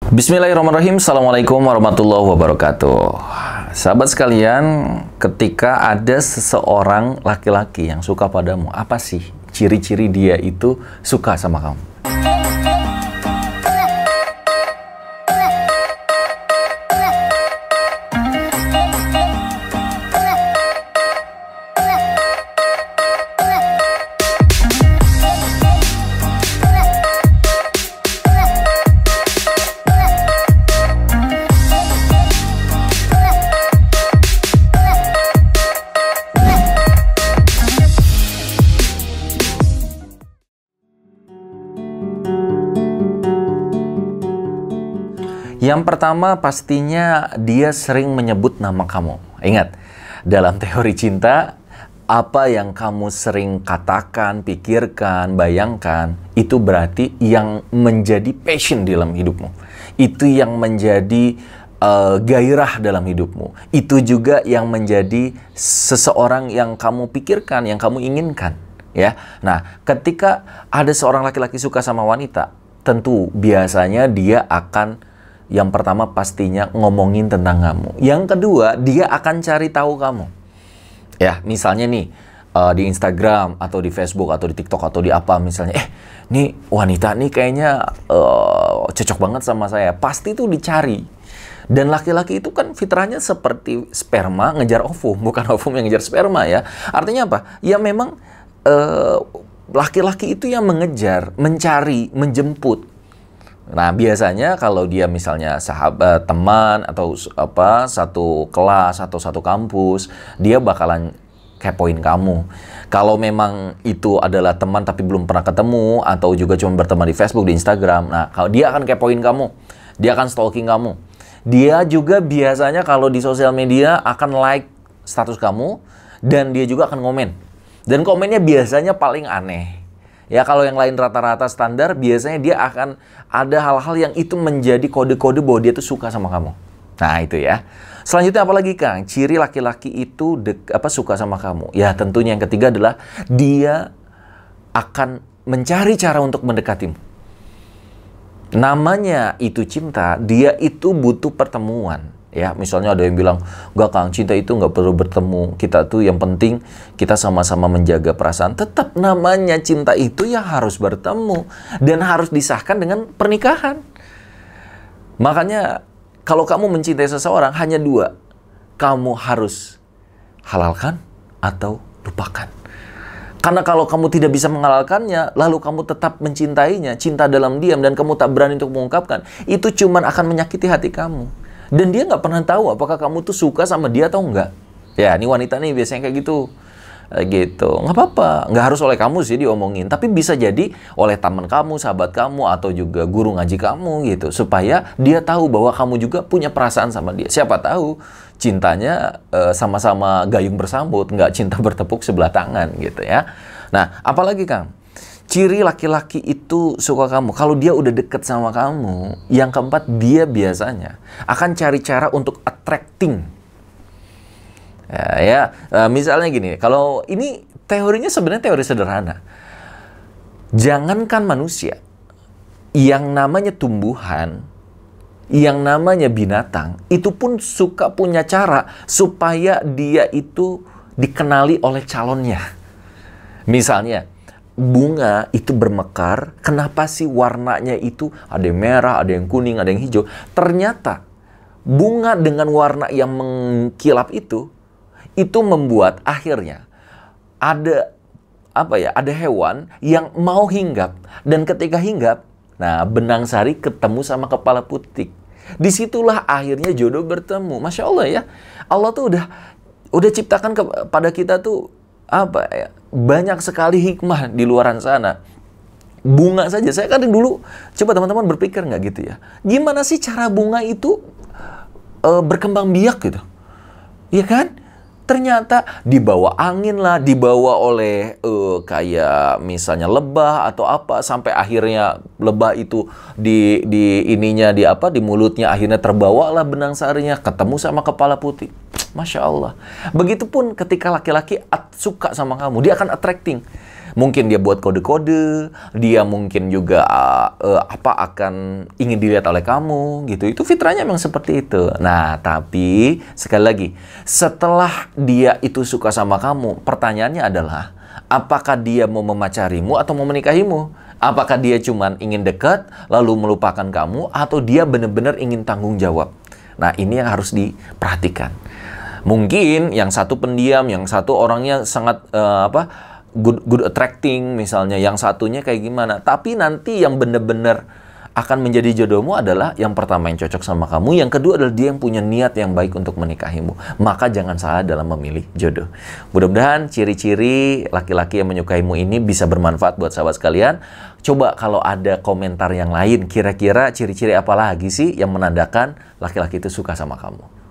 Bismillahirrahmanirrahim. Assalamualaikum warahmatullahi wabarakatuh. Sahabat sekalian, ketika ada seseorang laki-laki yang suka padamu, apa sih ciri-ciri dia itu suka sama kamu? Yang pertama pastinya dia sering menyebut nama kamu. Ingat, dalam teori cinta, apa yang kamu sering katakan, pikirkan, bayangkan, itu berarti yang menjadi passion dalam hidupmu. Itu yang menjadi gairah dalam hidupmu. Itu juga yang menjadi seseorang yang kamu pikirkan, yang kamu inginkan. Ya. Nah, ketika ada seorang laki-laki suka sama wanita, tentu biasanya dia akan yang pertama pastinya ngomongin tentang kamu. Yang kedua, dia akan cari tahu kamu. Ya, misalnya nih, di Instagram, atau di Facebook, atau di TikTok, atau di apa misalnya. Nih wanita nih kayaknya cocok banget sama saya. Pasti tuh dicari. Dan laki-laki itu kan fitrahnya seperti sperma ngejar ovum. Bukan ovum yang ngejar sperma ya. Artinya apa? Ya memang laki-laki itu yang mengejar, mencari, menjemput. Nah, biasanya kalau dia misalnya sahabat, teman, atau satu kelas, atau satu kampus, dia bakalan kepoin kamu. Kalau memang itu adalah teman tapi belum pernah ketemu, atau juga cuma berteman di Facebook, di Instagram, nah, kalau dia akan kepoin kamu. Dia akan stalking kamu. Dia juga biasanya kalau di sosial media akan like status kamu, dan dia juga akan komen. Dan komennya biasanya paling aneh. Ya, kalau yang lain rata-rata standar, biasanya dia akan ada hal-hal yang itu menjadi kode-kode bahwa dia tuh suka sama kamu. Nah, itu ya. Selanjutnya apa lagi, Kang? Ciri laki-laki itu suka sama kamu? Ya, tentunya yang ketiga adalah dia akan mencari cara untuk mendekatimu. Namanya itu cinta, dia itu butuh pertemuan. Ya, misalnya ada yang bilang, "Enggak, Kang, cinta itu nggak perlu bertemu. Kita tuh yang penting kita sama-sama menjaga perasaan." Tetap namanya cinta itu ya harus bertemu dan harus disahkan dengan pernikahan. Makanya kalau kamu mencintai seseorang hanya dua, kamu harus halalkan atau lupakan. Karena kalau kamu tidak bisa menghalalkannya, lalu kamu tetap mencintainya, cinta dalam diam, dan kamu tak berani untuk mengungkapkan, itu cuman akan menyakiti hati kamu. Dan dia nggak pernah tahu apakah kamu tuh suka sama dia atau enggak. Ya, ini wanita nih biasanya kayak gitu. Gitu. Nggak apa-apa. Nggak harus oleh kamu sih diomongin. Tapi bisa jadi oleh teman kamu, sahabat kamu, atau juga guru ngaji kamu gitu. Supaya dia tahu bahwa kamu juga punya perasaan sama dia. Siapa tahu cintanya sama-sama gayung bersambut. Nggak cinta bertepuk sebelah tangan gitu ya. Nah, apalagi Kang? Ciri laki-laki itu suka kamu. Kalau dia udah deket sama kamu, yang keempat, dia biasanya akan cari cara untuk attracting. Misalnya gini, kalau ini teorinya sebenarnya teori sederhana. Jangankan manusia, yang namanya tumbuhan, yang namanya binatang, itu pun suka punya cara supaya dia itu dikenali oleh calonnya. Misalnya, bunga itu bermekar, kenapa sih warnanya itu ada yang merah, ada yang kuning, ada yang hijau? Ternyata bunga dengan warna yang mengkilap itu membuat akhirnya ada ada hewan yang mau hinggap, dan ketika hinggap, nah benang sari ketemu sama kepala putih. Disitulah akhirnya jodoh bertemu. Masya Allah ya, Allah tuh udah ciptakan kepada kita tuh banyak sekali hikmah di luaran sana. Bunga saja, saya kadang dulu, coba teman-teman berpikir nggak gitu ya, gimana sih cara bunga itu berkembang biak gitu, ya kan? Ternyata dibawa angin lah, dibawa oleh kayak misalnya lebah atau apa, sampai akhirnya lebah itu di mulutnya, akhirnya terbawalah benang sarinya, ketemu sama kepala putih. Masya Allah. Begitupun ketika laki-laki suka sama kamu, dia akan attracting. Mungkin dia buat kode-kode, dia mungkin juga akan ingin dilihat oleh kamu gitu. Itu fitrahnya memang seperti itu. Nah, tapi sekali lagi, setelah dia itu suka sama kamu, pertanyaannya adalah apakah dia mau memacarimu atau mau menikahimu? Apakah dia cuman ingin dekat lalu melupakan kamu, atau dia benar-benar ingin tanggung jawab? Nah, ini yang harus diperhatikan. Mungkin yang satu pendiam, yang satu orangnya sangat good attracting misalnya, yang satunya kayak gimana. Tapi nanti yang benar-benar akan menjadi jodohmu adalah yang pertama yang cocok sama kamu, yang kedua adalah dia yang punya niat yang baik untuk menikahimu. Maka jangan salah dalam memilih jodoh. Mudah-mudahan ciri-ciri laki-laki yang menyukaimu ini bisa bermanfaat buat sahabat sekalian. Coba kalau ada komentar yang lain, kira-kira ciri-ciri apa lagi sih yang menandakan laki-laki itu suka sama kamu?